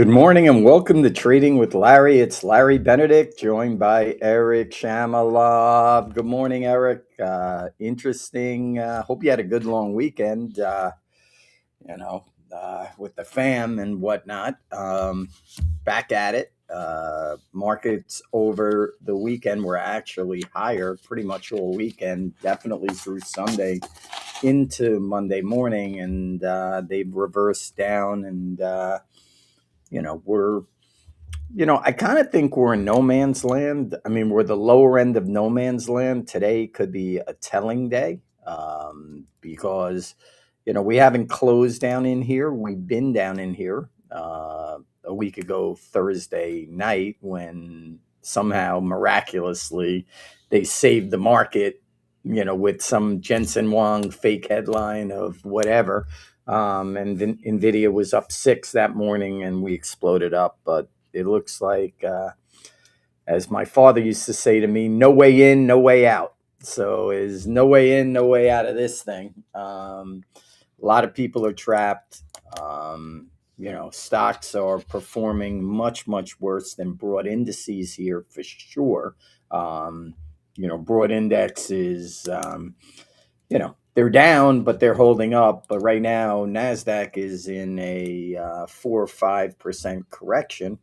Good morning and welcome to Trading with Larry. It's Larry Benedict, joined by Eric Shamalov. Good morning, Eric. Interesting. Hope you had a good long weekend, with the fam and whatnot. Back at it. Markets over the weekend were actually higher pretty much all weekend, definitely through Sunday into Monday morning, and they've reversed down and we're I kind of think we're in no man's land. I mean, we're the lower end of no man's land. Today could be a telling day because we haven't closed down in here. We've been down in here a week ago Thursday night when somehow miraculously they saved the market, with some Jensen Wang fake headline of whatever. And Nvidia was up 6 that morning and we exploded up. But it looks like, as my father used to say to me, no way in, no way out. So is no way in, no way out of this thing. A lot of people are trapped. Stocks are performing much, much worse than broad indices here for sure. Broad index is, they're down, but they're holding up. But right now, Nasdaq is in a 4 or 5% correction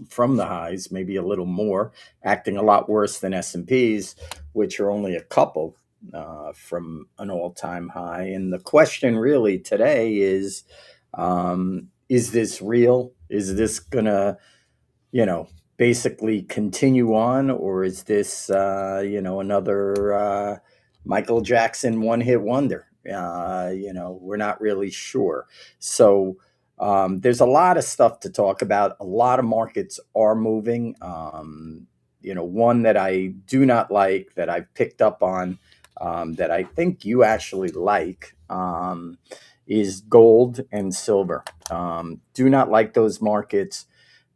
from the highs, maybe a little more, acting a lot worse than S&Ps, which are only a couple from an all-time high. And the question really today is this real? Is this gonna, basically continue on, or is this, another Michael Jackson one-hit wonder? We're not really sure. So there's a lot of stuff to talk about. A lot of markets are moving. One that I do not like that I picked up on that I think you actually like is gold and silver. Do not like those markets.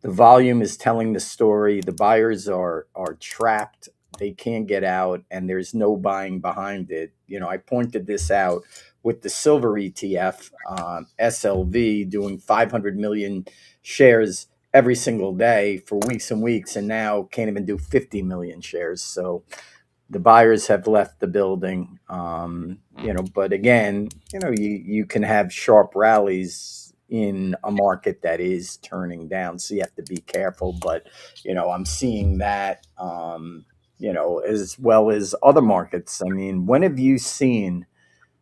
The volume is telling the story. The buyers are trapped. They can't get out, and there's no buying behind it. I pointed this out with the silver ETF, SLV, doing 500 million shares every single day for weeks and weeks, and now can't even do 50 million shares. So the buyers have left the building. But again, you can have sharp rallies in a market that is turning down. So you have to be careful. But, I'm seeing that, as well as other markets. I mean, when have you seen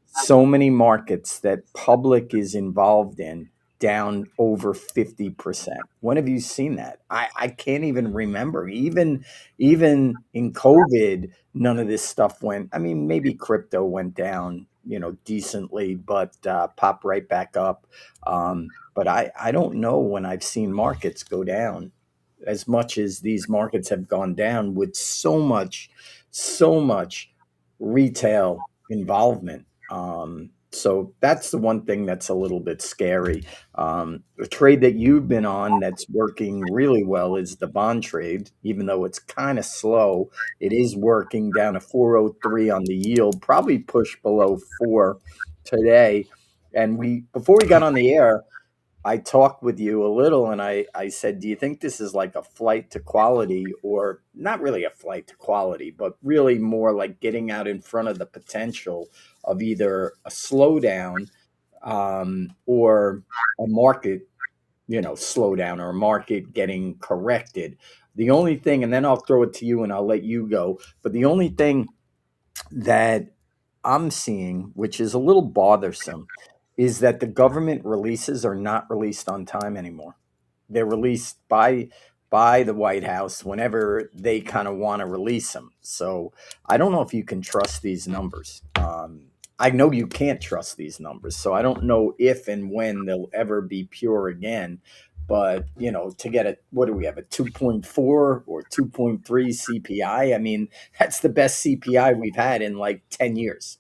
so many markets that public is involved in down over 50%? When have you seen that? I can't even remember. Even in COVID, none of this stuff went. I mean, maybe crypto went down, decently, but popped right back up. But I don't know when I've seen markets go down as much as these markets have gone down with so much retail involvement. So that's the one thing that's a little bit scary. The trade that you've been on that's working really well is the bond trade, even though it's kind of slow. It is working down to 403 on the yield, probably push below 4 today. And before we got on the air, I talked with you a little and I said, do you think this is like a flight to quality, or not really a flight to quality, but really more like getting out in front of the potential of either a slowdown or a market, slowdown, or a market getting corrected? The only thing, and then I'll throw it to you and I'll let you go. But the only thing that I'm seeing, which is a little bothersome, is that the government releases are not released on time anymore. They're released by the White House whenever they kind of want to release them. So I don't know if you can trust these numbers. I know you can't trust these numbers. So I don't know if and when they'll ever be pure again. But, to get what do we have, a 2.4 or 2.3 CPI? I mean, that's the best CPI we've had in like 10 years.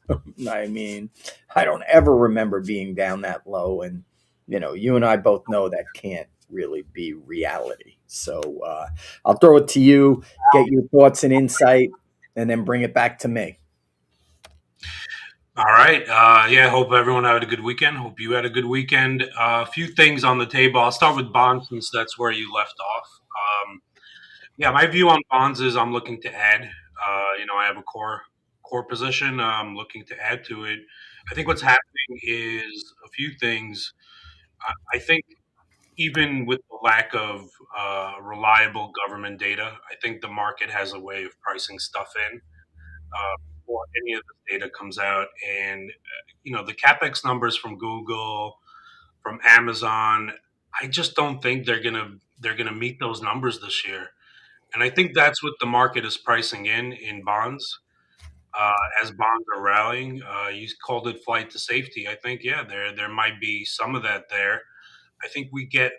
I mean, I don't ever remember being down that low. And, you and I both know that can't really be reality. So I'll throw it to you, get your thoughts and insight, and then bring it back to me. All right. Yeah, hope everyone had a good weekend. Hope you had a good weekend. A few things on the table. I'll start with bonds since that's where you left off. Yeah, my view on bonds is I'm looking to add. I have a core position. I'm looking to add to it. I think what's happening is a few things. I think even with the lack of reliable government data, I think the market has a way of pricing stuff in before any of this data comes out. And the capex numbers from Google, from Amazon, I just don't think they're gonna meet those numbers this year. And I think that's what the market is pricing in bonds. Uh, as bonds are rallying, you called it flight to safety. I think yeah, there might be some of that there. I think we get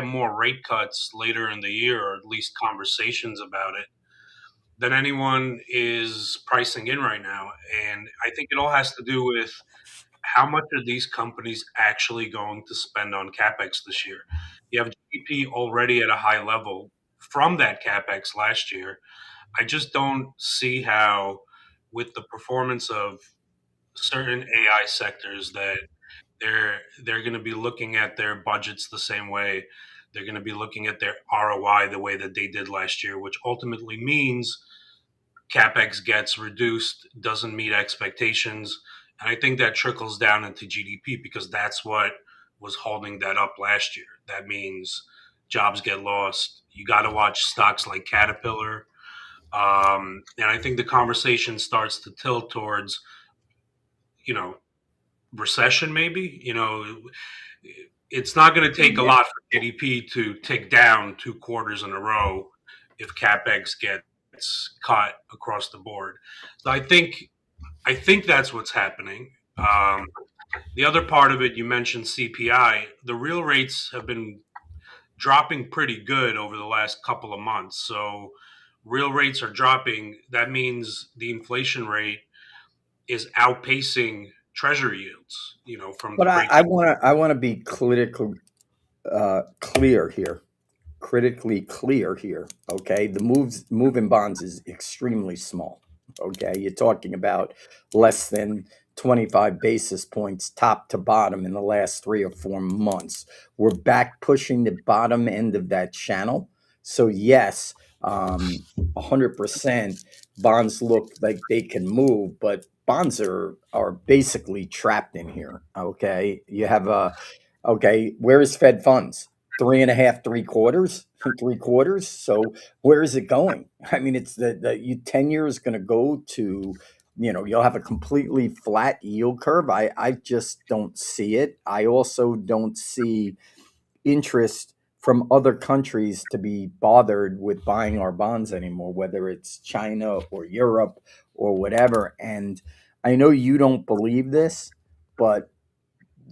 more rate cuts later in the year, or at least conversations about it, than anyone is pricing in right now. And I think it all has to do with how much are these companies actually going to spend on capex this year. You have GDP already at a high level from that capex last year. I just don't see how, with the performance of certain AI sectors, that they're going to be looking at their budgets the same way. They're going to be looking at their ROI the way that they did last year, which ultimately means capex gets reduced, doesn't meet expectations, and I think that trickles down into GDP because that's what was holding that up last year. That means jobs get lost. You got to watch stocks like Caterpillar, and I think the conversation starts to tilt towards you know recession. Maybe it's not going to take a Yeah. lot for GDP to tick down 2 quarters in a row if capex gets cut across the board. So I think that's what's happening. The other part of it, you mentioned CPI. The real rates have been dropping pretty good over the last couple of months. So real rates are dropping. That means the inflation rate is outpacing treasury yields, from the But great. I want to be clear here, critically clear here. Okay, the move in bonds is extremely small. Okay, you're talking about less than 25 basis points top to bottom in the last 3 or 4 months. We're back pushing the bottom end of that channel. So yes, 100% bonds look like they can move, but bonds are basically trapped in here. Okay, you have a okay. Where is Fed funds? Three and a half, three quarters, three quarters. So where is it going? I mean, it's the you 10 year is going to go to, you'll have a completely flat yield curve. I just don't see it. I also don't see interest from other countries to be bothered with buying our bonds anymore, whether it's China or Europe or whatever. And I know you don't believe this, but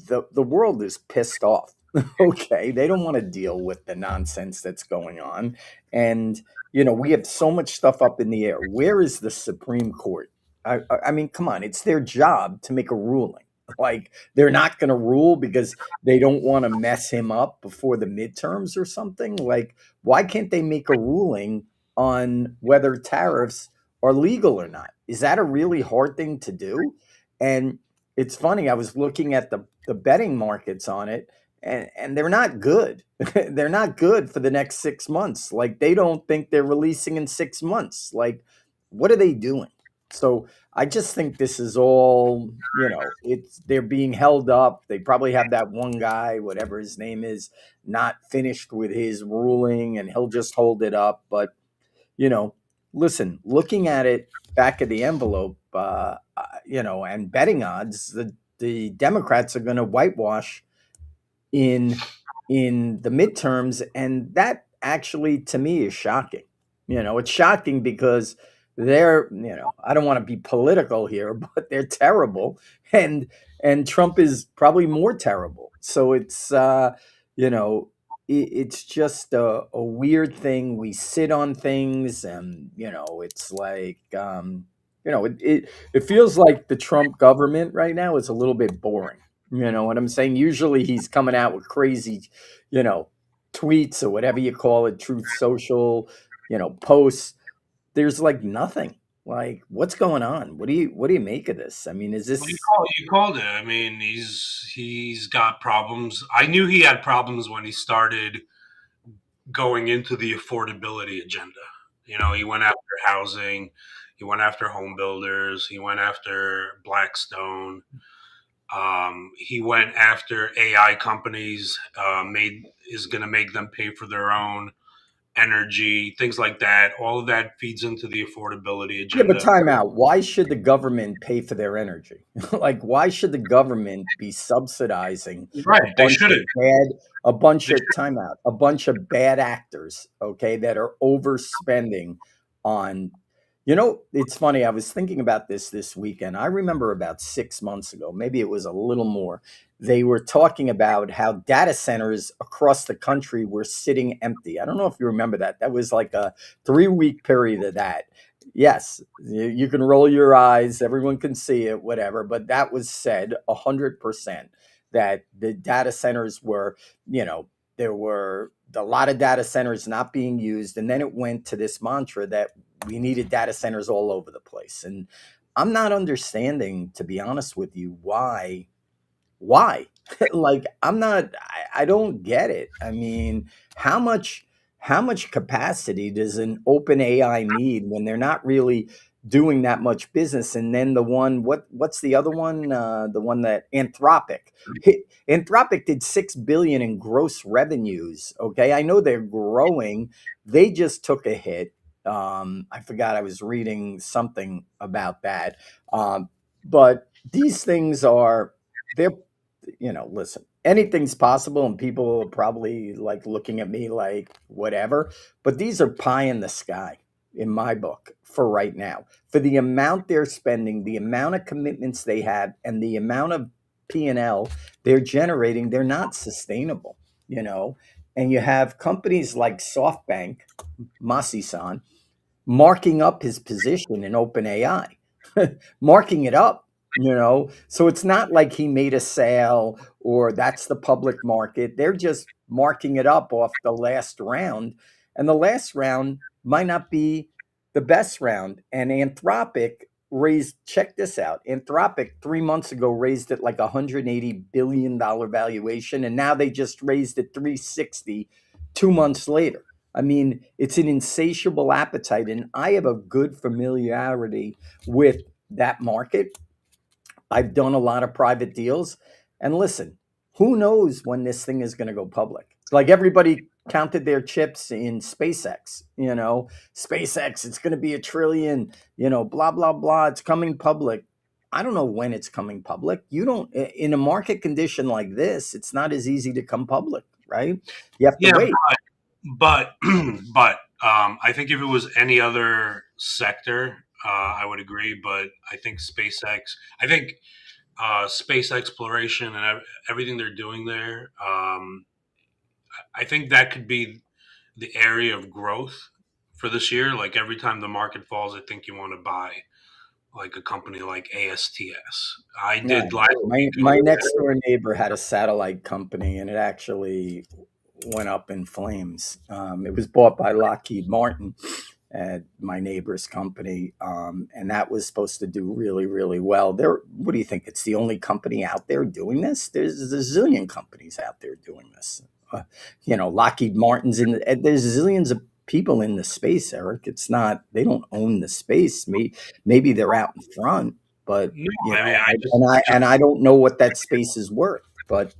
the world is pissed off. Okay, they don't want to deal with the nonsense that's going on, and we have so much stuff up in the air. Where is the Supreme Court? I mean, come on, it's their job to make a ruling. Like they're not going to rule because they don't want to mess him up before the midterms or something. Like, why can't they make a ruling on whether tariffs are legal or not? Is that a really hard thing to do? And it's funny, I was looking at the betting markets on it, and they're not good. They're not good for the next 6 months. Like they don't think they're releasing in 6 months. Like, what are they doing? So I just think this is all, it's they're being held up. They probably have that one guy, whatever his name is, not finished with his ruling, and he'll just hold it up. But you know, listen, looking at it back of the envelope, and betting odds, the Democrats are going to whitewash in the midterms, and that actually to me is shocking. It's shocking because I don't want to be political here, but they're terrible, and Trump is probably more terrible. So it's you know it's just a weird thing. We sit on things, and it's like it feels like the Trump government right now is a little bit boring. You know what I'm saying? Usually he's coming out with crazy, you know, tweets or whatever you call it, Truth Social, posts. There's like nothing. Like, what's going on? What do you make of this? I mean, is Well, this you called it. I mean, he's got problems. I knew he had problems when he started going into the affordability agenda. You know, he went after housing, he went after home builders, he went after Blackstone, he went after AI companies. Made is going to make them pay for their own energy, things like that. All of that feeds into the affordability Yeah, but agenda. time out. Why should the government pay for their energy? Like, why should the government be subsidizing Right? a They bunch of shouldn't. bad, a bunch They of time out, a bunch of bad actors, okay, that are overspending on, it's funny. I was thinking about this weekend. I remember about 6 months ago, maybe it was a little more. They were talking about how data centers across the country were sitting empty. I don't know if you remember that. That was like a 3 week period of that. Yes, you can roll your eyes, everyone can see it, whatever, but that was said 100% that the data centers were, there were a lot of data centers not being used. And then it went to this mantra that we needed data centers all over the place. And I'm not understanding, to be honest with you, why like I don't get it. I mean, how much how much capacity does an open AI need when they're not really doing that much business? And then the one, what's the other one, the one that Anthropic hit, Anthropic did 6 billion in gross revenues. Okay, I know they're growing, they just took a hit. I forgot, I was reading something about that. But these things are, they're, listen, anything's possible, and people are probably like looking at me like whatever, but these are pie in the sky in my book for right now. For the amount they're spending, the amount of commitments they have, and the amount of P&L they're generating, they're not sustainable, you know. And you have companies like SoftBank, Masi-san, marking up his position in OpenAI, marking it up, So it's not like he made a sale or that's the public market. They're just marking it up off the last round. And the last round might not be the best round. And Anthropic raised, check this out. Anthropic 3 months ago raised it like $180 billion valuation. And now they just raised it 360 2 months later. I mean, it's an insatiable appetite, and I have a good familiarity with that market. I've done a lot of private deals. And listen, who knows when this thing is going to go public? Like, everybody counted their chips in SpaceX, SpaceX, it's going to be a trillion, blah, blah, blah. It's coming public. I don't know when it's coming public. You don't, in a market condition like this, it's not as easy to come public, right? You have to Yeah, wait. but but I think if it was any other sector, I would agree. But I think SpaceX, I think space exploration and everything they're doing there, I think that could be the area of growth for this year. Like every time the market falls, I think you want to buy like a company like ASTS. I No, did last week. my next door neighbor had a satellite company, and it actually went up in flames. It was bought by Lockheed Martin, my neighbor's company, and that was supposed to do really, really well. There, what do you think? It's the only company out there doing this? There's a zillion companies out there doing this. Lockheed Martin's in. There's zillions of people in the space, Eric. It's not, they don't own the space. Maybe they're out in front, but No, I mean, I don't know what that space is worth. But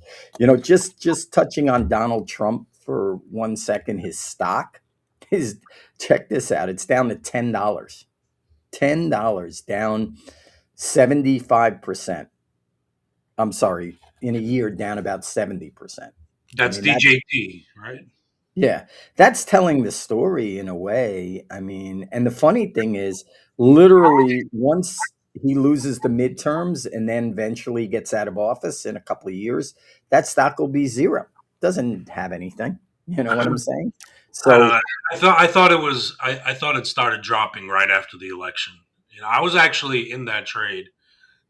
just touching on Donald Trump for 1 second, his stock is, check this out, it's down to $10. $10 down 75%. I'm sorry, in a year down about 70%. I that's mean, that's, DJT, right? yeah, that's telling the story in a way. I mean, and the funny thing is, literally, once he loses the midterms and then eventually gets out of office in a couple of years, that stock will be zero. Doesn't have anything. You know what I'm saying? I don't So, know. I thought it was. I thought it started dropping right after the election. You know, I was actually in that trade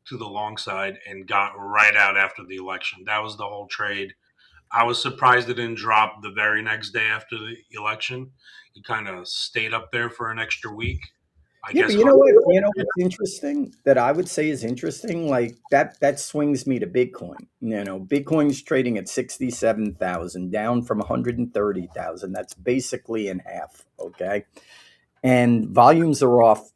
to the long side and got right out after the election. That was the whole trade. I was surprised it didn't drop the very next day after the election. It kind of stayed up there for an extra week. I Yeah, but guess you know what? You know yeah, what's interesting that I would say is interesting? Like that swings me to Bitcoin. Bitcoin's trading at 67,000, down from 130,000. That's basically in half. Okay. And volumes are off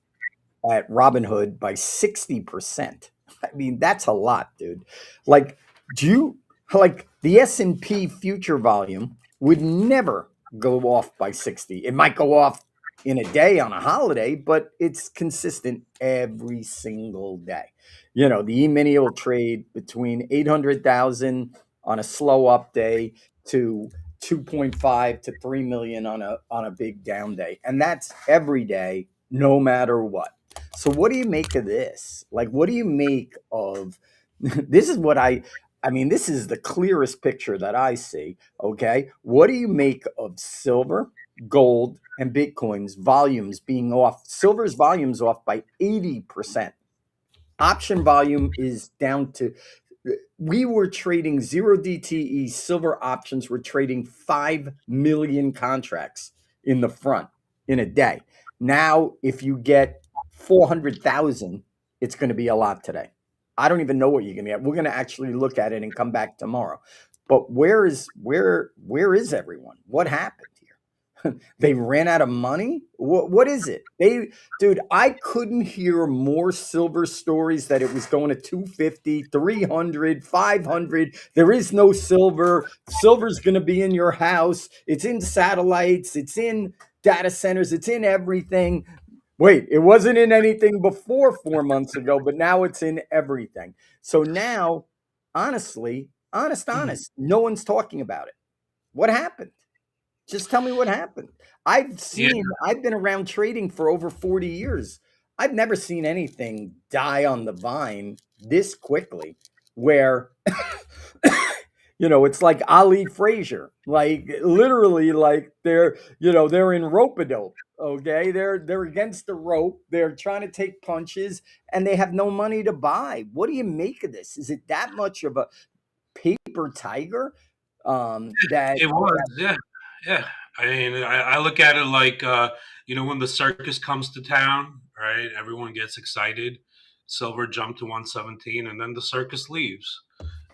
at Robinhood by 60%. I mean, that's a lot, dude. Like, do you like the S&P future volume would never go off by 60. It might go off in a day on a holiday, but it's consistent every single day. The E-mini will trade between 800,000 on a slow up day to 2.5 to 3 million on a big down day. And that's every day, no matter what. So what do you make of this? Like, what do you make of this? Is what I mean, this is the clearest picture that I see. Okay. What do you make of silver, gold, and Bitcoin's volumes being off? Silver's volumes off by 80%. Option volume is down to, we were trading 0 DTE silver options, were trading 5 million contracts in the front in a day. Now, if you get 400,000, it's going to be a lot today. I don't even know what you're going to get. We're going to actually look at it and come back tomorrow. But where is everyone? What happened here? They ran out of money. What is it? Dude, I couldn't hear more silver stories that it was going to 250, 300, 500. There is no silver. Silver's going to be in your house. It's in satellites. It's in data centers. It's in everything. Wait, it wasn't in anything before 4 months ago, but now it's in everything. So now, honestly, honest, no one's talking about it. What happened? Just tell me what happened. yeah, I've been around trading for over 40 years. I've never seen anything die on the vine this quickly where it's like Ali Frazier. Like literally like they're in rope-a-dope. Okay. They're against the rope. They're trying to take punches and they have no money to buy. What do you make of this? Is it that much of a paper tiger? That it was, yeah, yeah. I mean, I look at it like when the circus comes to town, right? Everyone gets excited. Silver jumped to 117, and then the circus leaves,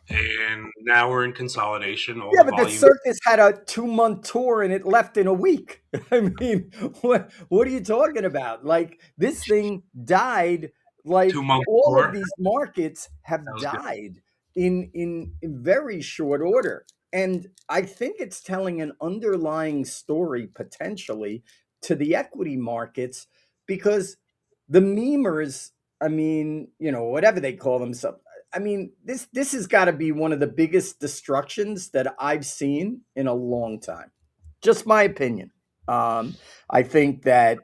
and now we're in consolidation. All Yeah, the but the volume. circus had a 2 month tour and it left in a week. I mean, what are you talking about? Like this thing died. Like 2 month all of tour. these markets That have was good. died in very short order. And I think it's telling an underlying story potentially to the equity markets because the memers, I mean, whatever they call themselves, I mean, this has got to be one of the biggest destructions that I've seen in a long time. Just my opinion. I think that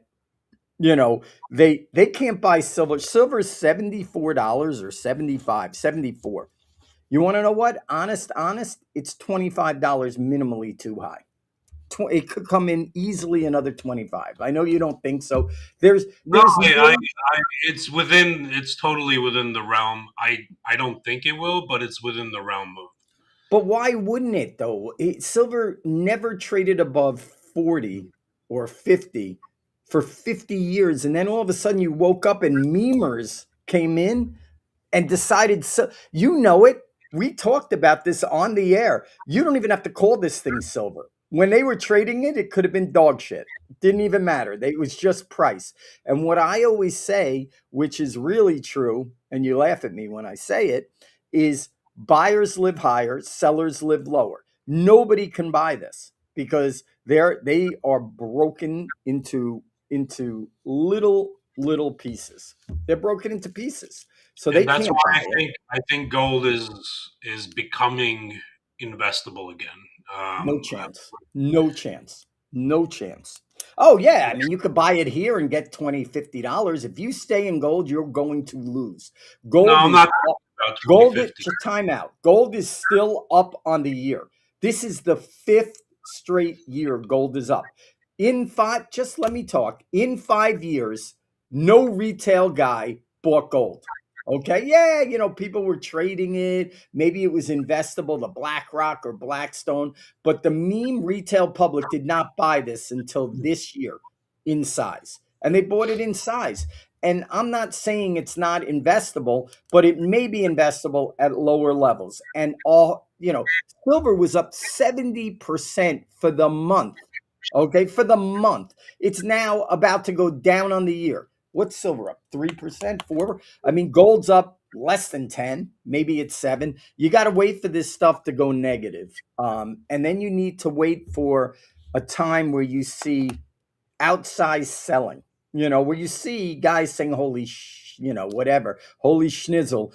they can't buy silver. Silver's $74 or 75, 74. You want to know what? Honest, it's $25 minimally too high. It could come in easily another 25. I know you don't think so. There's No, there's no it's within. It's totally within the realm. I don't think it will, but it's within the realm of. But why wouldn't it though? Silver never traded above 40 or 50 for 50 years. And then all of a sudden you woke up and memers came in and decided, so you know it. We talked about this on the air. You don't even have to call this thing silver. When they were trading it, it could have been dog shit. Didn't even matter. It was just price. And what I always say, which is really true, and you laugh at me when I say it, is buyers live higher, sellers live lower. Nobody can buy this because they are broken into little pieces. They're broken into pieces. So they And that's can't why buy it. I think gold is becoming investable again. No chance. No chance. No chance. Oh yeah, I mean you could buy it here and get 20, $50. If you stay in gold, you're going to lose. No, Gold I'm is not up. talking about Gold is 2050. just time out. Gold is still up on the year. This is the fifth straight year gold is up. Just let me talk. In 5 years, no retail guy bought gold. Okay. Yeah. People were trading it. Maybe it was investable to BlackRock or Blackstone, but the meme retail public did not buy this until this year in size. and they bought it in size. And I'm not saying it's not investable, but it may be investable at lower levels. And silver was up 70% for the month. Okay, for the month. It's now about to go down on the year. What's silver up? 3%, 4? I mean, gold's up less than 10, maybe it's 7. You got to wait for this stuff to go negative. And then you need to wait for a time where you see outsized selling, where you see guys saying, whatever, holy schnizzle,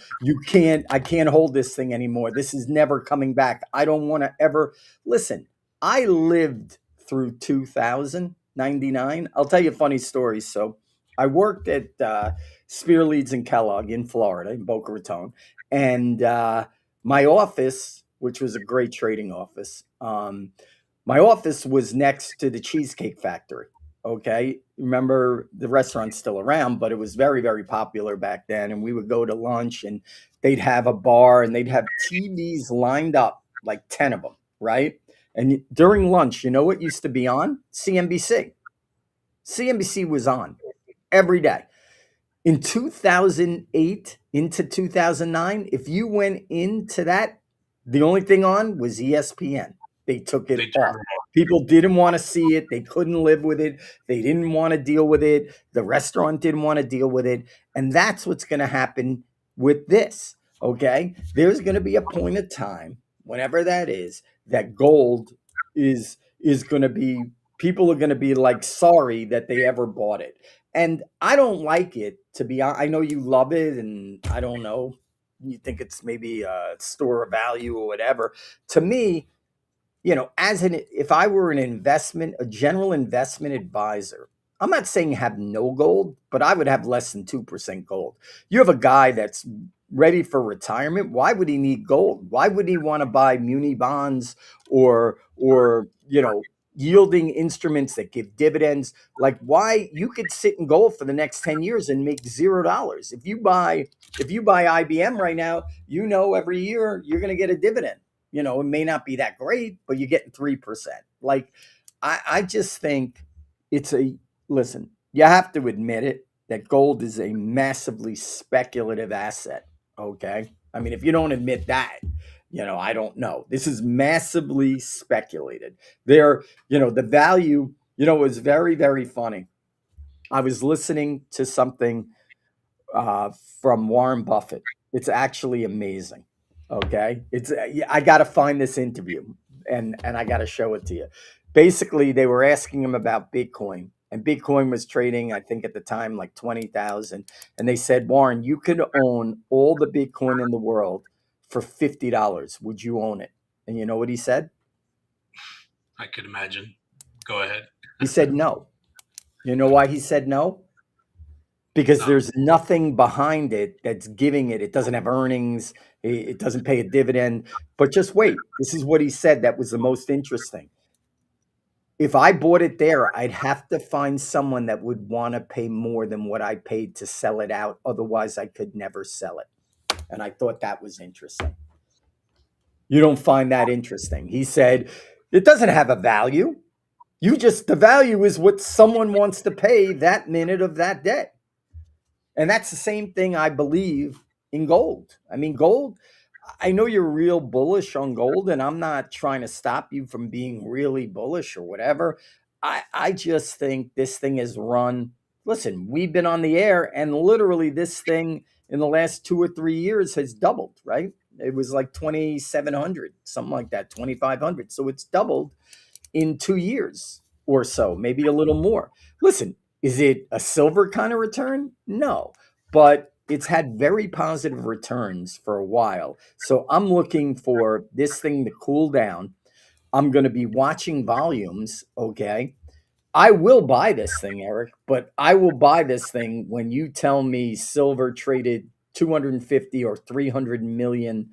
I can't hold this thing anymore. This is never coming back. I don't want to ever listen. I lived through 2099. I'll tell you a funny story. So I worked at Spear Leads and Kellogg in Florida, in Boca Raton. And my office, which was a great trading office, my office was next to the Cheesecake Factory. Okay. Remember, the restaurant's still around, but it was very, very popular back then. And we would go to lunch and they'd have a bar and they'd have TVs lined up, like 10 of them, right? And during lunch, you know what used to be on? CNBC. CNBC was on every day. In 2008 into 2009, if you went into that, the only thing on was ESPN. They took it off. People didn't want to see it. They couldn't live with it. They didn't want to deal with it. The restaurant didn't want to deal with it. And that's what's going to happen with this. Okay. There's going to be a point of time, whenever that is, that gold is going to be, people are going to be like sorry that they ever bought it. And I don't like it, to be honest. I know you love it, and I don't know, you think it's maybe a store of value or whatever. To me, if I were a general investment advisor, I'm not saying have no gold, but I would have less than 2% gold. You have a guy that's ready for retirement. Why would he need gold? Why would he want to buy muni bonds or yielding instruments that give dividends? Like, why? You could sit in gold for the next 10 years and make $0. If you buy IBM right now, every year you're going to get a dividend. It may not be that great, but you're getting 3%. Like, I just think listen, you have to admit it, that gold is a massively speculative asset. Okay. I mean, if you don't admit that, I don't know. This is massively speculated. The value, it was very, very funny. I was listening to something from Warren Buffett. It's actually amazing. Okay, I got to find this interview and I got to show it to you. Basically, they were asking him about Bitcoin, and Bitcoin was trading, I think at the time, like 20,000. And they said, Warren, you could own all the Bitcoin in the world for $50. Would you own it? And you know what he said? I could imagine. Go ahead. He said no. You know why he said no? Because there's nothing behind it that's giving it. It doesn't have earnings. It doesn't pay a dividend. But just wait. This is what he said that was the most interesting. If I bought it there, I'd have to find someone that would want to pay more than what I paid to sell it out. Otherwise, I could never sell it. And I thought that was interesting. You don't find that interesting? He said, it doesn't have a value. The value is what someone wants to pay that minute of that day. And that's the same thing I believe in gold. I mean, gold, I know you're real bullish on gold, and I'm not trying to stop you from being really bullish or whatever. I just think this thing is run. Listen, we've been on the air, and literally this thing in the last 2 or 3 years has doubled, right? It was like 2,700, something like that, 2,500. So it's doubled in 2 years or so, maybe a little more. Listen, is it a silver kind of return? No, but it's had very positive returns for a while. So I'm looking for this thing to cool down. I'm going to be watching volumes. Okay. I will buy this thing, Eric, but I will buy this thing when you tell me silver traded 250 or 300 million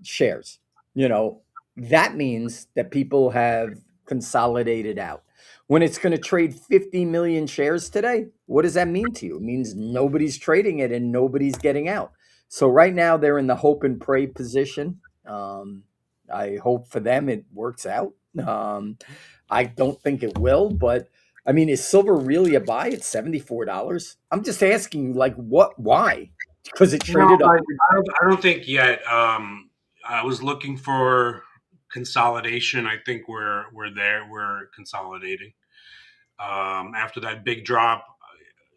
shares. That means that people have consolidated out. When it's going to trade 50 million shares today, what does that mean to you? It means nobody's trading it and nobody's getting out. So right now they're in the hope and pray position. I hope for them it works out. I don't think it will, but I mean, is silver really a buy at $74? I'm just asking, like, what? Why? Because it No, traded up. I don't think yet. I was looking for consolidation. I think we're there. We're consolidating. After that big drop,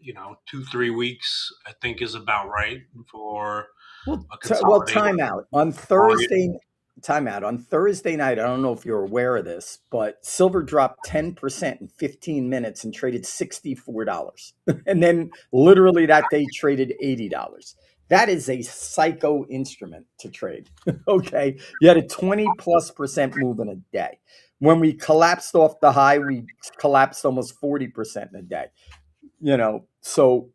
2-3 weeks, I think is about right for Well, a well, consolidation. Time out on Thursday night. I don't know if you're aware of this, but silver dropped 10% in 15 minutes and traded $64, and then literally that day traded $80. That is a psycho instrument to trade. Okay, you had a 20+% move in a day. When we collapsed off the high, we collapsed almost 40% in a day. So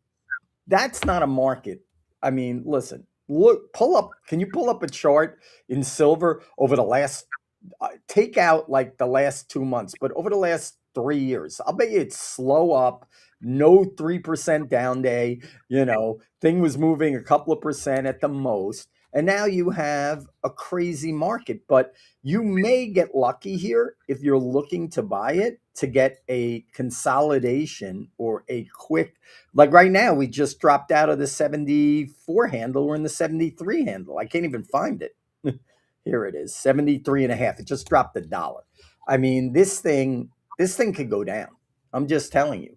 that's not a market. I mean, listen, look, pull up. Can you pull up a chart in silver over the last, take out like the last 2 months, but over the last 3 years? I'll bet you it's slow up, no 3% down day. Thing was moving a couple of percent at the most. And now you have a crazy market, but you may get lucky here if you're looking to buy it to get a consolidation or a quick, like right now, we just dropped out of the 74 handle. We're in the 73 handle. I can't even find it. Here it is, 73 and a half. It just dropped $1. I mean, this thing could go down. I'm just telling you.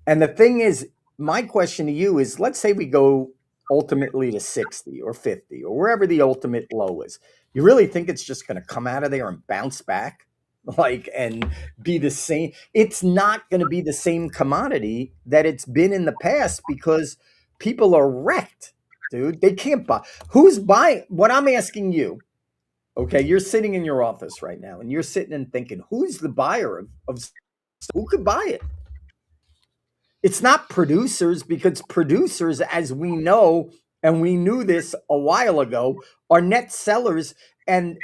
And the thing is, my question to you is, let's say we go ultimately to 60 or 50 or wherever the ultimate low is. You really think it's just going to come out of there and bounce back? Like, and be the same? It's not going to be the same commodity that it's been in the past because people are wrecked, dude. They can't buy. Who's buying? What I'm asking you, okay, you're sitting in your office right now and you're sitting and thinking, who's the buyer of who could buy it? It's not producers, because producers, as we know, and we knew this a while ago, are net sellers, and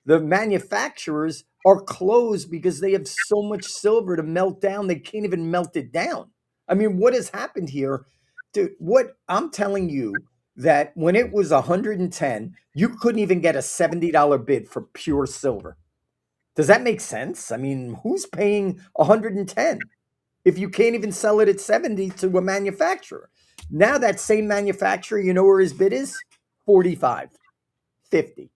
the manufacturers are closed because they have so much silver to melt down they can't even melt it down. I mean, what has happened here? Dude, what I'm telling you, that when it was 110, you couldn't even get a $70 bid for pure silver. Does that make sense? I mean, who's paying 110 if you can't even sell it at 70 to a manufacturer? Now that same manufacturer, you know where his bid is? 45, 50.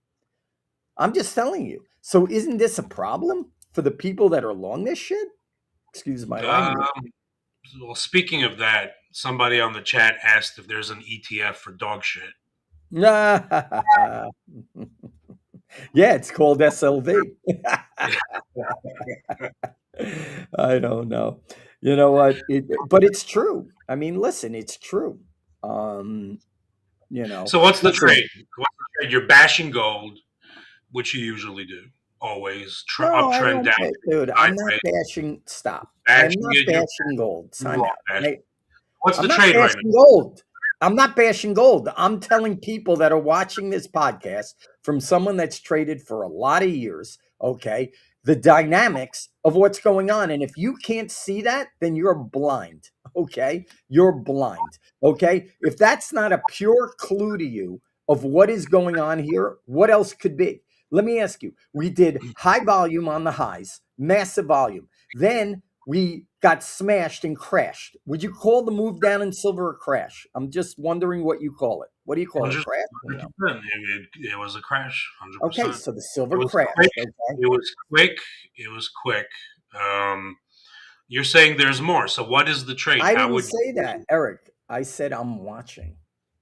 I'm just telling you. So isn't this a problem for the people that are long this shit? Excuse my language. Well, speaking of that, somebody on the chat asked if there's an ETF for dog shit. Yeah, it's called SLV. I don't know. You know what? But it's true. I mean, listen, it's true. Um, So what's the listen, trade? What's the trade? You're bashing gold, which you usually do, always no, I uptrend, don't, down, dude. I'm not sideways, bashing. Stop. I'm bashing not it. bashing gold. You Time are out. bashing. Hey, What's I'm the not trade right bashing gold. I'm not bashing gold. I'm telling people that are watching this podcast from someone that's traded for a lot of years, okay, the dynamics of what's going on. And if you can't see that, then you're blind, okay? You're blind, okay? If that's not a pure clue to you of what is going on here, what else could be? Let me ask you. We did high volume on the highs, massive volume. Then we got smashed and crashed. Would you call the move down in silver a crash? I'm just wondering what you call it. What do you call it? 100%. Crash? It was a crash, Okay, 100%. so the It silver was quick. crashed. Okay. It was quick. It was quick. Um, you're saying there's more. So what is the trade? I How didn't would say that, Eric. I said I'm watching.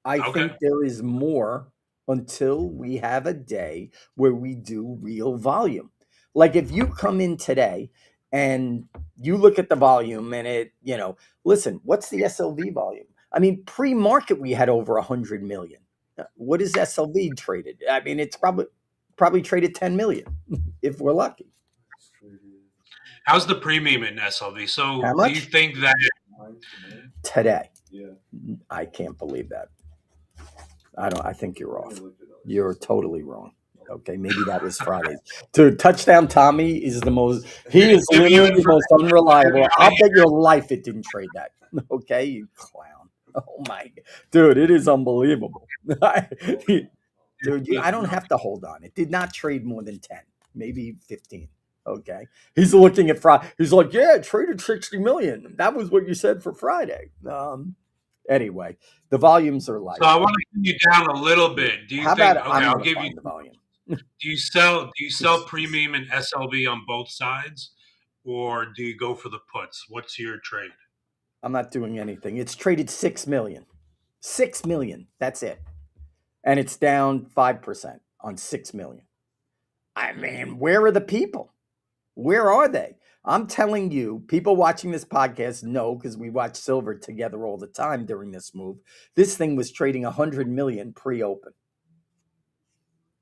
I okay? think there is more until we have a day where we do real volume. Like if you come in today and you look at the volume and listen, what's the SLV volume? I mean, pre-market we had over 100 million. What is SLV traded? I mean, it's probably traded 10 million if we're lucky. How's the premium in SLV? How So do you much? think that Today. I can't believe that. I think you're off. You're totally wrong. Okay, maybe that was Friday. Dude, touchdown Tommy is he is give you literally the most unreliable. I'll information? bet your life it didn't trade that. Okay, you clown. Oh my, dude, it is unbelievable. Dude, I don't have to hold on. It did not trade more than 10, maybe 15. Okay. He's looking at Friday. He's like, yeah, it traded 60 million. That was what you said for Friday. Anyway, the volumes are So light. I want to pin you down a little bit. Do you How about think? Okay, I'm I'll going to give you. find the volume? Do you sell premium and SLV on both sides, or do you go for the puts? What's your trade? I'm not doing anything. It's traded 6 million. 6 million. That's it. And it's down 5% on 6 million. I mean, where are the people? Where are they? I'm telling you, people watching this podcast know because we watch silver together all the time during this move. This thing was trading 100 million pre-open,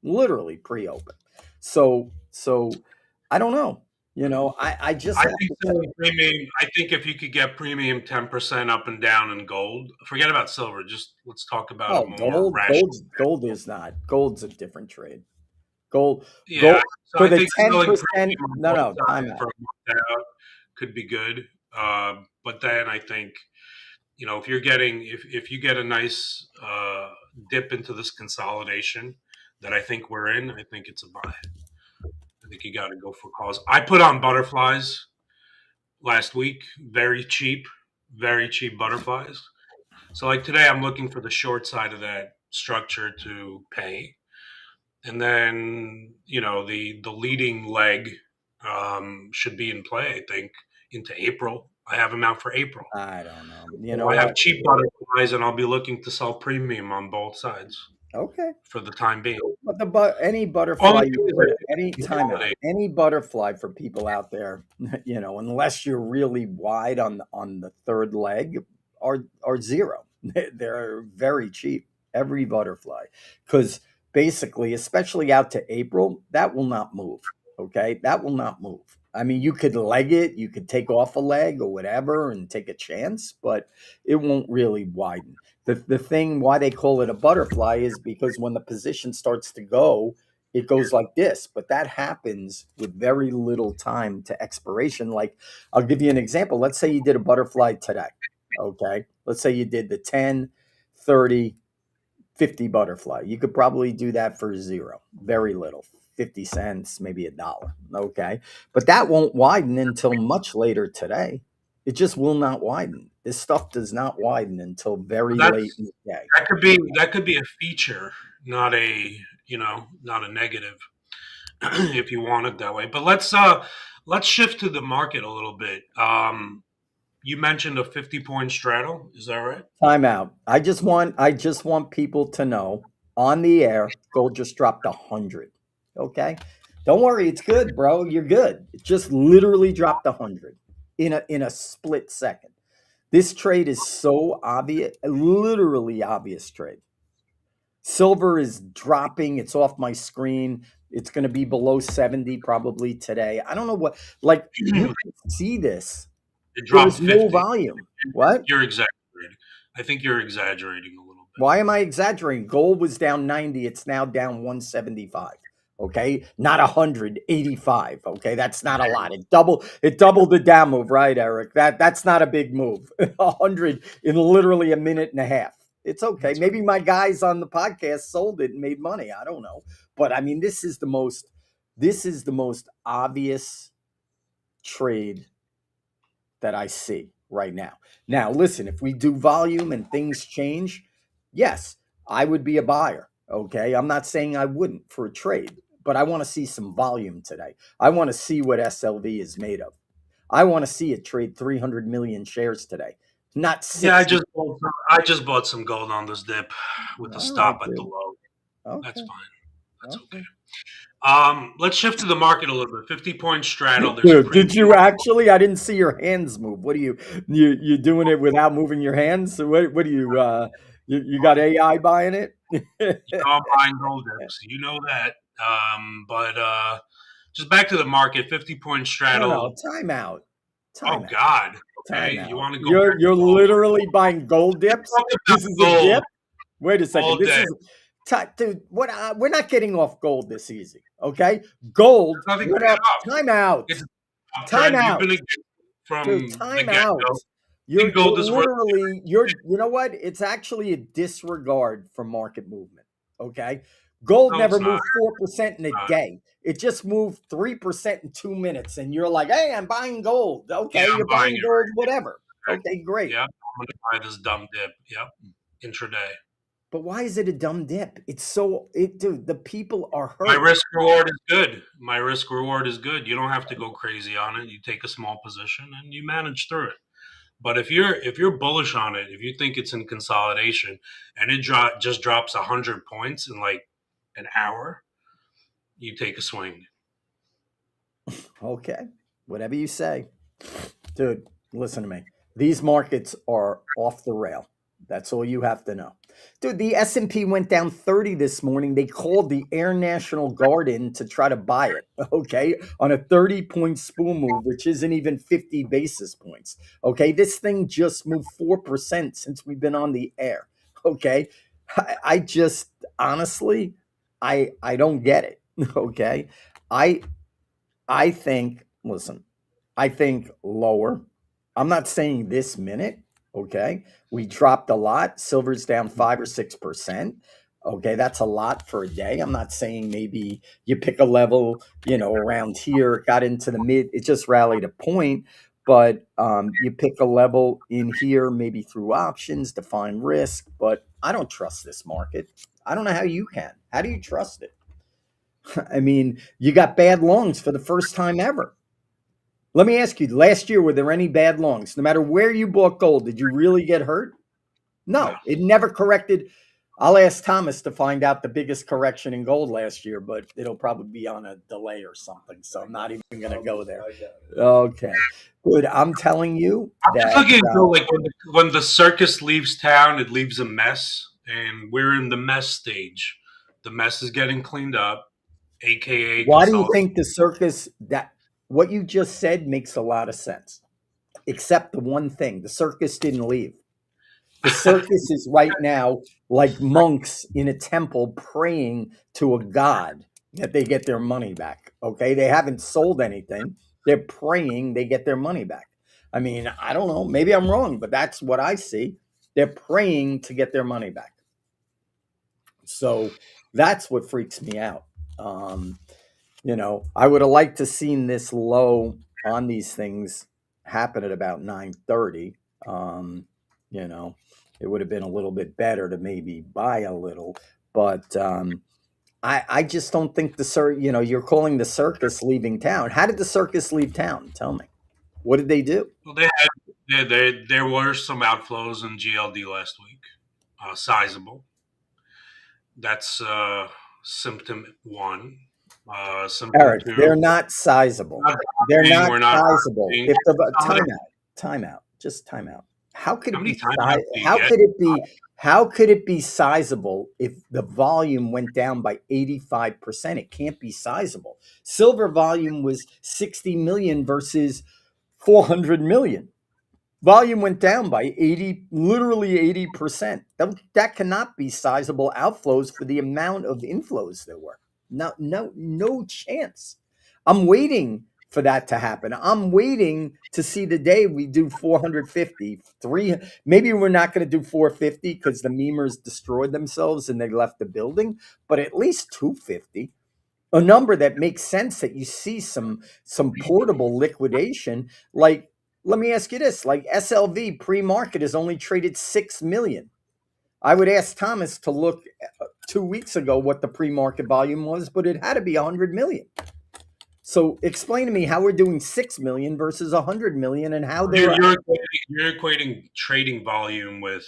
literally pre-open. So I don't know. I just I have think to say, selling premium. I think if you could get premium 10% up and down in gold, forget about silver. Just let's talk about a oh, more gold, rational. gold is not. Gold's a different trade. Gold, Yeah, gold so for I the think selling 10%. premium on No, both no, time sides out. for a month out could be good. But then I think if you're getting if you get a nice dip into this consolidation that I think we're in, I think it's a buy. I think you got to go for calls. I put on butterflies last week, very cheap butterflies. So like today, I'm looking for the short side of that structure to pay, and then the leading leg should be in play. I think into April. I have them out for April. I don't know. You So know I have what? cheap butterflies, and I'll be looking to sell premium on both sides Okay. for the time being. But any butterfly Only you because put I it, think any it's timeout, consolidate. any butterfly for people out there, unless you're really wide on the third leg, are zero. They're very cheap. Every butterfly, because basically, especially out to April, that will not move. Okay, that will not move. I mean, you could leg it, you could take off a leg or whatever and take a chance, but it won't really widen. The thing why they call it a butterfly is because when the position starts to go, it goes like this, but that happens with very little time to expiration. Like, I'll give you an example. Let's say you did a butterfly today. Okay, let's say you did the 10, 30, 50 butterfly. You could probably do that for zero, very little, 50 cents, maybe a dollar. Okay. But that won't widen until much later today. It just will not widen. This stuff does not widen until very late That's in the day. that could be a feature, not not a negative, if you want it that way. But let's shift to the market a little bit. You mentioned a 50-point straddle. Is that right? Time out. I just want people to know on the air, gold just dropped 100. Okay. Don't worry, it's good, bro. You're good. It just literally dropped 100 in a split second. This trade is so obvious, literally obvious trade. Silver is dropping. It's off my screen. It's going to be below 70 probably today. I don't know what, like, you can see this. It dropped There's no 50. volume. What? You're exaggerating. I think you're exaggerating a little bit. Why am I exaggerating? Gold was down 90. It's now down 175. Okay. Not 185. Okay. That's not a lot. It doubled the down move, right, Eric? That's not a big move. 100 in literally a minute and a half. It's okay. That's right. Maybe my guys on the podcast sold it and made money. I don't know. But I mean, this is the most obvious trade that I see right now. Now, listen, if we do volume and things change, yes, I would be a buyer. Okay. I'm not saying I wouldn't for a trade, but I want to see some volume today. I want to see what SLV is made of. I want to see it trade 300 million shares today, not Yeah, I 60. just bought some, I just bought some gold on this dip with a All stop right, at the dude. low. That's Okay. fine. That's okay. Okay. Let's shift to the market a little bit. 50-point straddle. There's Dude, did premium. you actually? I didn't see your hands move. What are you doing it without moving your hands? So what do you got AI buying it? I'm buying gold dips. You know that. But just back to the market. 50-point No, no, straddle. time out. Oh Time out. God. Time Okay, you out. want to go You're back to you're gold? literally buying gold dips. Talk about This is a gold dip. Wait a second. all This day. is dude. What? We're not getting off gold this easy. Okay. Gold Nothing to went get up. off. Time out. It's a Time uptrend. You've out. been against Dude, from the time get out. go. You're Think gold you're is worth. literally you're you know what? It's actually a disregard for market movement. Okay. Gold No, it's never not. moved 4% in a day. It just moved 3% in 2 minutes. And you're like, hey, I'm buying gold. Yeah, Okay, I'm you're buying buying it. gold, whatever. Okay, great. Yeah, I'm gonna buy this dumb dip. Yep, intraday. But why is it a dumb dip? Dude, the people are My hurt. risk reward is good. My risk reward is good. You don't have to go crazy on it. You take a small position and you manage through it. But if you're bullish on it, if you think it's in consolidation and it just drops 100 points in like an hour, you take a swing. Okay, whatever you say. Dude, listen to me. These markets are off the rail. That's all you have to know. Dude, the S&P went down 30 this morning. They called the Air National Guard in to try to buy it, okay, on a 30-point spool move, which isn't even 50 basis points. Okay, this thing just moved 4% since we've been on the air. Okay. I just honestly I don't get it. Okay. I I think, listen, I think lower. I'm not saying this minute. Okay. We dropped a lot. Silver's down 5 or 6%. Okay. That's a lot for a day. I'm not saying maybe you pick a level, around here, got into the mid, it just rallied a point. But you pick a level in here, maybe through options, define risk. But I don't trust this market. I don't know how you can. How do you trust it? I mean, you got bad longs for the first time ever. Let me ask you, last year, were there any bad longs? No matter where you bought gold, did you really get hurt? No. No, it never corrected. I'll ask Thomas to find out the biggest correction in gold last year, but it'll probably be on a delay or something. So I'm not even going to go there. Okay. Good. I'm telling you I'm just that looking at like when the circus leaves town, it leaves a mess, and we're in the mess stage. The mess is getting cleaned up, aka why do you consolidation. think the circus, that what you just said makes a lot of sense, except the one thing, the circus didn't leave. The circus is right now like monks in a temple praying to a god that they get their money back. Okay. They haven't sold anything. They're praying they get their money back. I mean, I don't know. Maybe I'm wrong, but that's what I see. They're praying to get their money back. So that's what freaks me out. Um, I would have liked to seen this low on these things happen at about 9:30. Um, you know, it would have been a little bit better to maybe buy a little, but I just don't think you're calling the circus leaving town. How did the circus leave town? Tell me. What did they do? Well, there were some outflows in GLD last week, sizable. That's symptom one. Symptom Eric, two. they're not sizable. Not They're buying, not we're not sizable. buying. If the timeout, just timeout. How could How it many be timeouts do you how get? could it be how could it be sizable if the volume went down by 85%? It can't be sizable. Silver volume was 60 million versus 400 million. Volume went down by 80, literally 80%. That cannot be sizable outflows for the amount of inflows there were. No, no, no chance. I'm waiting for that to happen. I'm waiting to see the day we do 450, 3. Maybe we're not going to do 450 because the memers destroyed themselves and they left the building, but at least 250, a number that makes sense, that you see some portable liquidation. Like, let me ask you this, like SLV pre-market has only traded 6 million. I would ask Thomas to look 2 weeks ago what the pre-market volume was, but it had to be 100 million. So explain to me how we're doing 6 million versus 100 million and how You're, they're you're, equating, you're equating trading volume with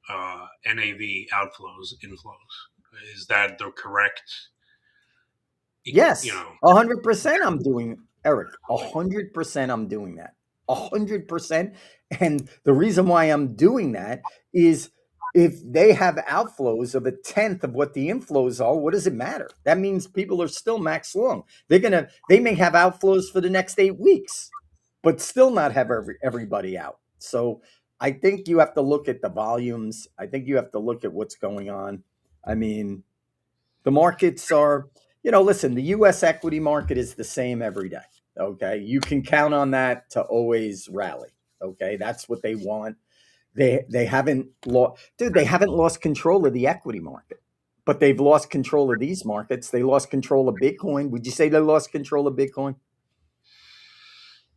NAV outflows, inflows. Is that the correct? You yes, know, 100% I'm doing, Eric, 100% I'm doing that. 100%. And the reason why I'm doing that is if they have outflows of a tenth of what the inflows are, what does it matter? That means people are still max long. They may have outflows for the next 8 weeks, but still not have everybody out. So I think you have to look at the volumes. I think you have to look at what's going on. I mean, the markets are, listen, the US equity market is the same every day. Okay. You can count on that to always rally. Okay. That's what they want. They haven't lost, dude, they haven't lost control of the equity market. but they've lost control of these markets. They lost control of Bitcoin. Would you say they lost control of Bitcoin?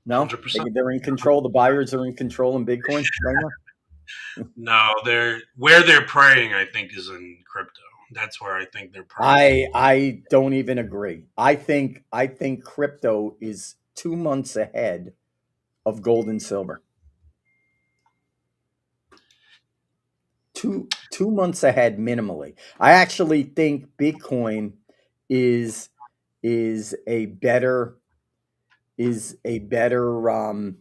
No, 100%. they're in control. The buyers are in control in Bitcoin right now. No, they're praying, I think, is in crypto. That's where I think they're praying. I don't even agree. I think crypto is 2 months ahead of gold and silver. Two months ahead minimally. I actually think Bitcoin is is a better is a better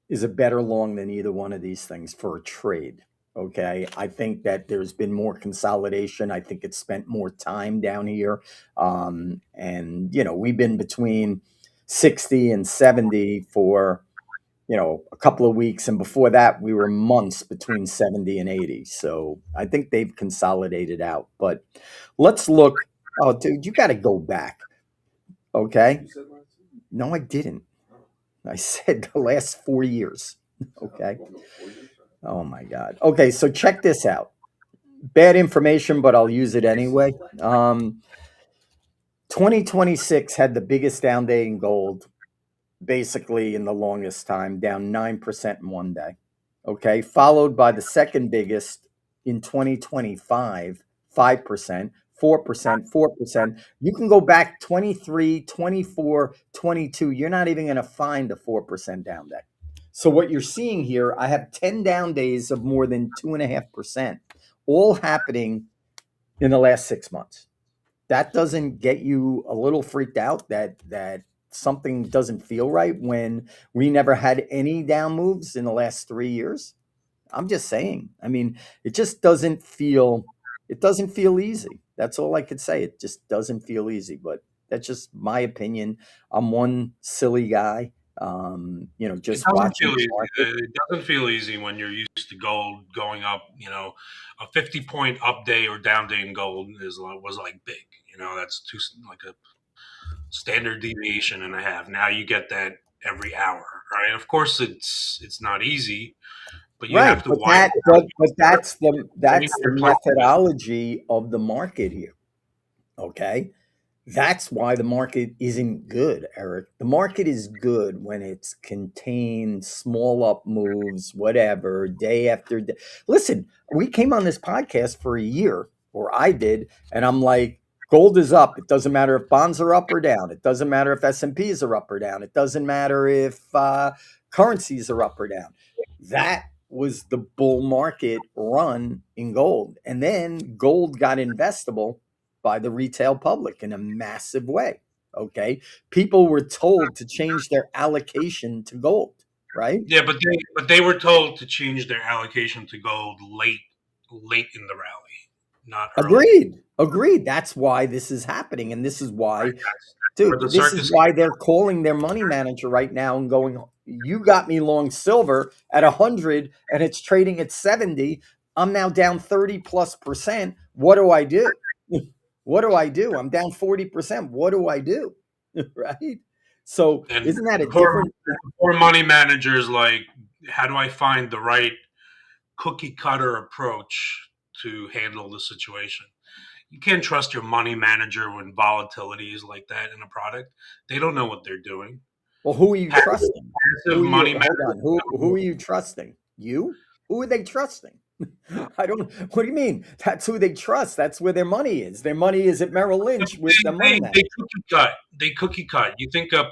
is a better long than either one of these things for a trade. Okay. I think that there's been more consolidation. I think it's spent more time down here. And, we've been between 60 and 70 for, a couple of weeks. And before that, we were months between 70 and 80. So I think they've consolidated out. But let's look. Oh, dude, you got to go back. Okay. No, I didn't. I said the last 4 years. Okay. Oh my God. Okay, so check this out. Bad information, but I'll use it anyway. 2026 had the biggest down day in gold, basically in the longest time, down 9% in one day. Okay, followed by the second biggest in 2025, 5%, 4%, 4%. You can go back 23, 24, 22. You're not even going to find a 4% down day. So what you're seeing here, I have 10 down days of more than 2.5%, all happening in the last 6 months. That doesn't get you a little freaked out that something doesn't feel right when we never had any down moves in the last 3 years? I'm just saying. I mean, it doesn't feel easy. That's all I could say. It just doesn't feel easy, but that's just my opinion. I'm one silly guy, It just doesn't watching feel the easy. market. It doesn't feel easy when you're used to gold going up. A 50-point up day or down day in gold was like big. That's too like a standard deviation and a half. Now you get that every hour, right? Of course, it's not easy, but you Right, have to but wind that down but but that's the waiting that's the your plan with. methodology of the market here. Okay? That's why the market isn't good, Eric. The market is good when it's contained, small up moves, whatever, day after day. Listen, we came on this podcast for a year, or I did, and I'm like, gold is up. It doesn't matter if bonds are up or down. It doesn't matter if S&Ps are up or down. It doesn't matter if currencies are up or down. That was the bull market run in gold. And then gold got investable by the retail public in a massive way. Okay. People were told to change their allocation to gold, right? Yeah, but they were told to change their allocation to gold late in the rally, not early. Agreed. Agreed. That's why this is happening. And this is why, That's where dude, the this is circus why came. they're calling their money manager right now and going, you got me long silver at 100 and it's trading at 70. I'm now down 30 plus percent. What do I do? What do I do? I'm down 40%. What do I do? Right? So And isn't that a the poor, different? the poor money managers like, how do I find the right cookie cutter approach to handle the situation? You can't trust your money manager when volatility is like that in a product. They don't know what they're doing. Well, who are you Passive, trusting? passive money Hold on. Who managers. are you trusting? You? Who are they trusting? I don't. What do you mean? That's who they trust. That's where their money is. Their money is at Merrill Lynch with the money They manager. cookie cut. They cookie cut. You think a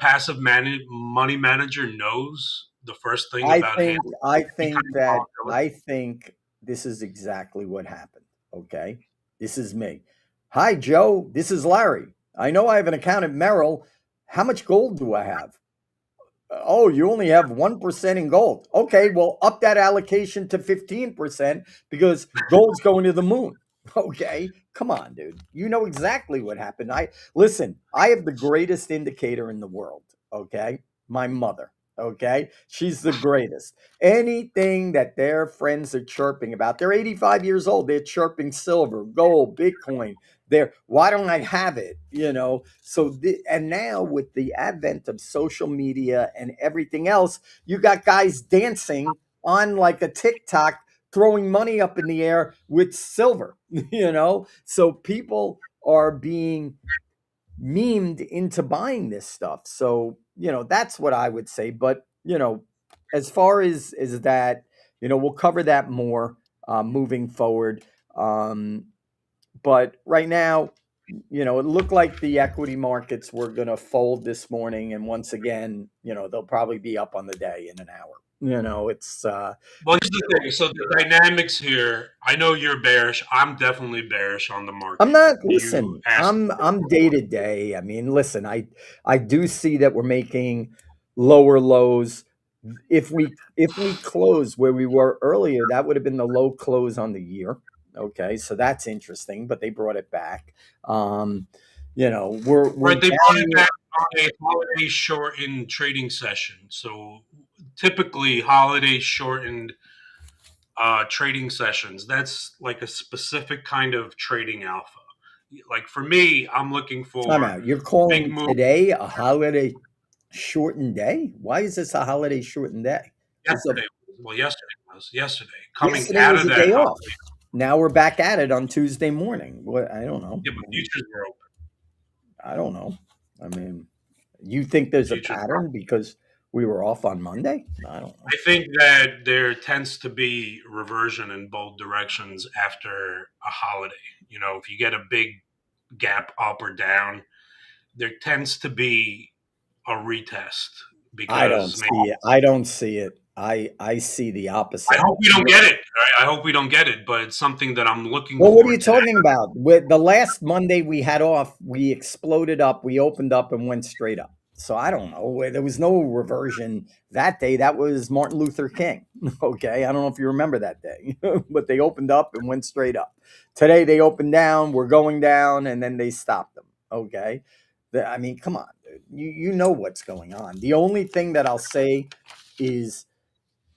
money manager knows the first thing I about think. handling I any think kind of that. volatility? I think this is exactly what happened. Okay. This is me. Hi, Joe. This is Larry. I know I have an account at Merrill. How much gold do I have? Oh, you only have 1% in gold. Okay, well, up that allocation to 15% because gold's going to the moon. Okay, come on, dude. You know exactly what happened. I have the greatest indicator in the world. Okay, my mother. Okay, she's the greatest. Anything that their friends are chirping about, they're 85 years old. They're chirping silver, gold, Bitcoin. Why don't I have it? And now with the advent of social media and everything else, you got guys dancing on like a TikTok throwing money up in the air with silver, So people are being memed into buying this stuff. So, that's what I would say. But, as far as that, we'll cover that more moving forward. But right now, it looked like the equity markets were going to fold this morning. And once again, they'll probably be up on the day in an hour. It's Well, here's the thing. So the dynamics here. I know you're bearish. I'm definitely bearish on the I'm market. not You listen. asked. I'm day to day. I mean, listen, I do see that we're making lower lows. If we close where we were earlier, that would have been the low close on the year. Okay, so that's interesting, but they brought it back. We're Right, they down brought it here. back on a holiday shortened trading session. So typically, holiday shortened trading sessions. That's like a specific kind of trading alpha. Like for me, I'm looking Time for out. You're big calling move today a holiday shortened day? Why is this a holiday shortened day? It's a yesterday. Well, yesterday. Coming Yesterday out was of a that day holiday. off. Now we're back at it on Tuesday morning. What? I don't know. Yeah, but futures were open. I don't know. I mean, you think there's a Futures were pattern because we were off on Monday? I don't know. I think that there tends to be reversion in both directions after a holiday. If you get a big gap up or down, there tends to be a retest I don't because maybe see it. I don't see it. I see the I opposite. hope we don't get it. Right? I hope we don't get it, but it's something that I'm looking Well, what are for you today. talking about? With the last Monday we had off, we exploded up, we opened up and went straight up. So I don't know. There was no reversion that day. That was Martin Luther King. Okay. I don't know if you remember that day, but they opened up and went straight up. Today they opened down, we're going down, and then they stopped them. Okay. I mean, come on, dude. You know what's going on. The only thing that I'll say is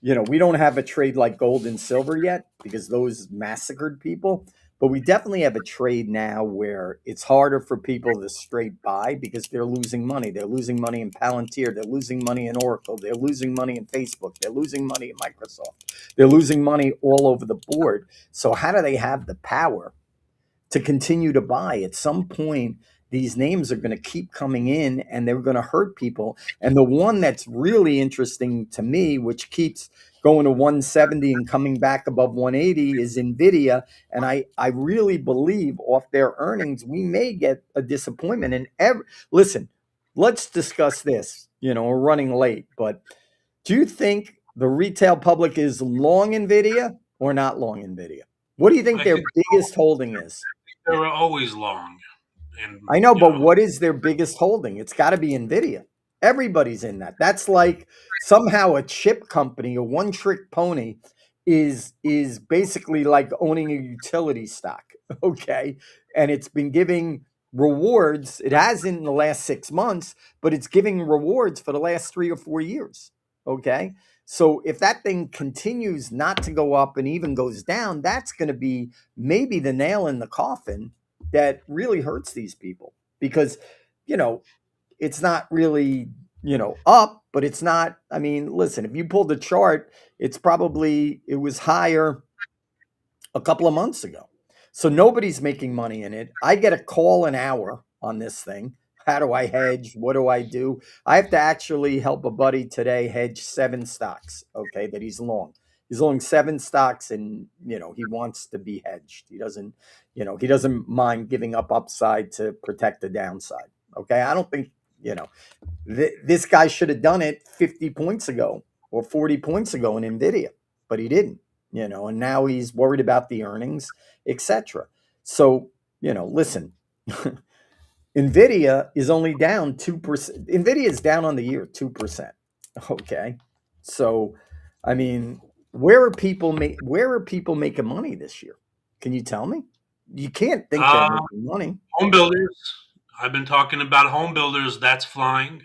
we don't have a trade like gold and silver yet because those massacred people. But we definitely have a trade now where it's harder for people to straight buy because they're losing money. They're losing money in Palantir. They're losing money in Oracle. They're losing money in Facebook. They're losing money in Microsoft. They're losing money all over the board. So how do they have the power to continue to buy? At some point, these names are going to keep coming in and they're going to hurt people. And the one that's really interesting to me, which keeps going to 170 and coming back above 180, is Nvidia. And I really believe off their earnings, we may get a disappointment. And listen, let's discuss this. We're running late, but do you think the retail public is long Nvidia or not long Nvidia? What do you think I their think biggest holding is? they were always long, and I know, but what is their biggest holding? It's got to be Nvidia. Everybody's in that. That's like somehow a chip company, a one trick pony is basically like owning a utility stock, okay? And it's been giving rewards. It has in the last 6 months, but it's giving rewards for the last 3 or 4 years, okay? So if that thing continues not to go up and even goes down, that's going to be maybe the nail in the coffin that really hurts these people because you know it's not really up, but it's not. I mean, listen, if you pull the chart, it was higher a couple of months ago. So nobody's making money in it. I get a call an hour on this thing. How do I hedge? What do I do? I have to actually help a buddy today hedge 7 stocks, okay, that he's long. He's long 7 stocks and he wants to be hedged. He doesn't mind giving up upside to protect the downside. Okay. I don't think, you know, this guy should have done it 50 points ago or 40 points ago in Nvidia, but he didn't, and now he's worried about the earnings, etc. So, listen, Nvidia is only down 2%. Nvidia is down on the year 2%. Okay. So, I mean, where are people making money this year? Can you tell me? You can't think they're uh, making money. home builders. I've been talking about home builders. That's flying.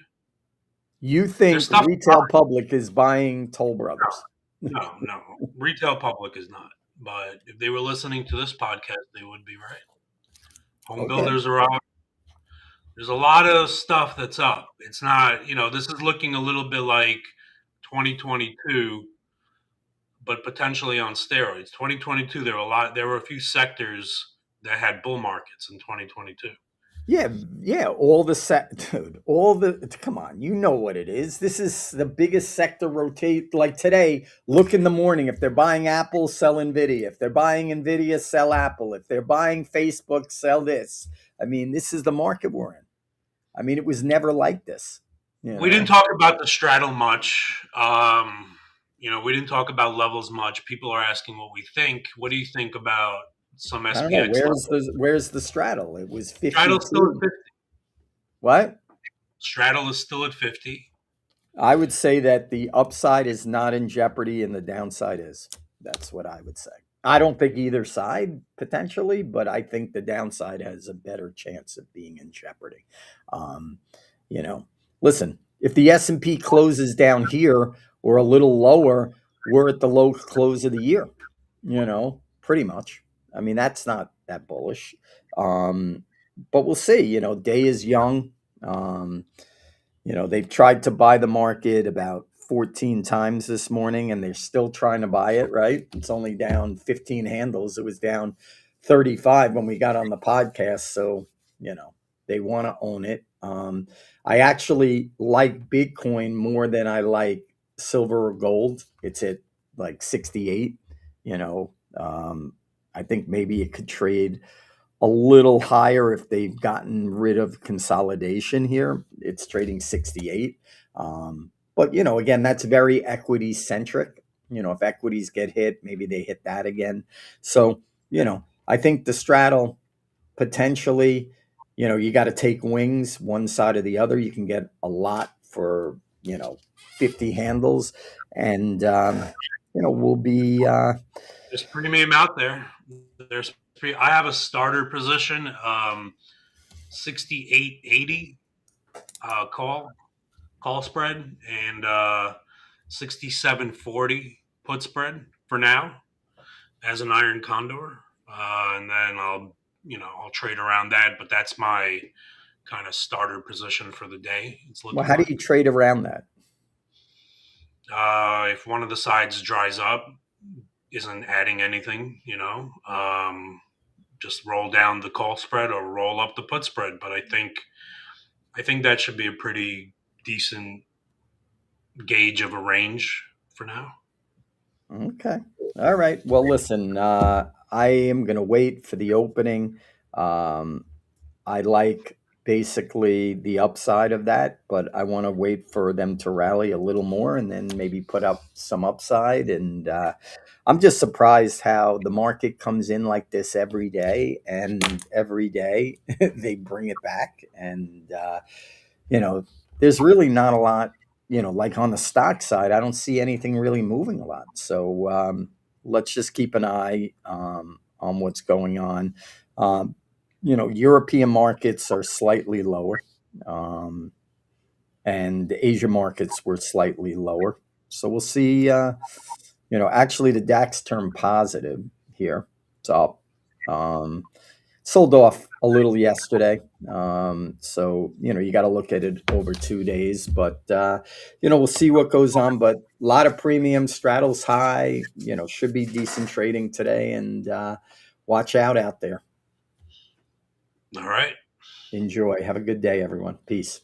You There's think the stuff. retail public is buying Toll Brothers. No. Retail public is not. But if they were listening to this podcast, they would be right. Home Okay. builders are up. There's a lot of stuff that's up. It's not, this is looking a little bit like 2022, but potentially on steroids. 2022, there were a few sectors that had bull markets in 2022. Yeah, yeah, all the dude, all the come on, you know what it is. This is the biggest sector rotate. Like today, look in the morning. If they're buying Apple, sell Nvidia. If they're buying Nvidia, sell Apple. If they're buying Facebook, sell this. I mean, this is the market we're in. I mean, it was never like this, you We didn't know. talk about the straddle much. We didn't talk about levels much. People are asking what we think. What do you think about some I don't know, SPX level? where's the straddle? It was Straddle's still at 52. 50. What? Straddle is still at 50. I would say that the upside is not in jeopardy and the downside is. That's what I would say. I don't think either side potentially, but I think the downside has a better chance of being in jeopardy. Um, you know, listen, if the S&P closes down here or a little lower, we're at the low close of the year, pretty much. I mean, that's not that bullish. Um, but we'll see, day is young. Um, they've tried to buy the market about 14 times this morning and they're still trying to buy it, right? It's only down 15 handles. It was down 35 when we got on the podcast. So, they want to own it. I actually like Bitcoin more than I like silver or gold. It's at like 68, you know. I think maybe it could trade a little higher if they've gotten rid of consolidation here. It's trading 68. But, again, that's very equity centric. If equities get hit, maybe they hit that again. So, I think the straddle potentially, you got to take wings one side or the other. You can get a lot for, 50 handles. And, we'll be, There's premium out there. I have a starter position, 68.80 call spread, and 67.40 put spread for now as an iron condor, and then I'll trade around that. But that's my kind of starter position for the day. It's well, looking how do like you trade around that? if one of the sides dries up, isn't adding anything, just roll down the call spread or roll up the put spread. But I think that should be a pretty decent gauge of a range for now. Okay. All right. Well, listen, I am going to wait for the opening. Um, I like basically the upside of that, but I want to wait for them to rally a little more and then maybe put up some upside. And I'm just surprised how the market comes in like this every day, and every day they bring it back. And, you know, there's really not a lot, like on the stock side, I don't see anything really moving a lot. So let's just keep an eye on what's going on. Um, European markets are slightly lower, um, and Asia markets were slightly lower. So we'll see. Actually, the DAX turned positive here. It's up. Um, Sold off a little yesterday. So, you got to look at it over 2 days, but, we'll see what goes on. But a lot of premium straddles high, should be decent trading today, and watch out there. All right. Enjoy. Have a good day, everyone. Peace.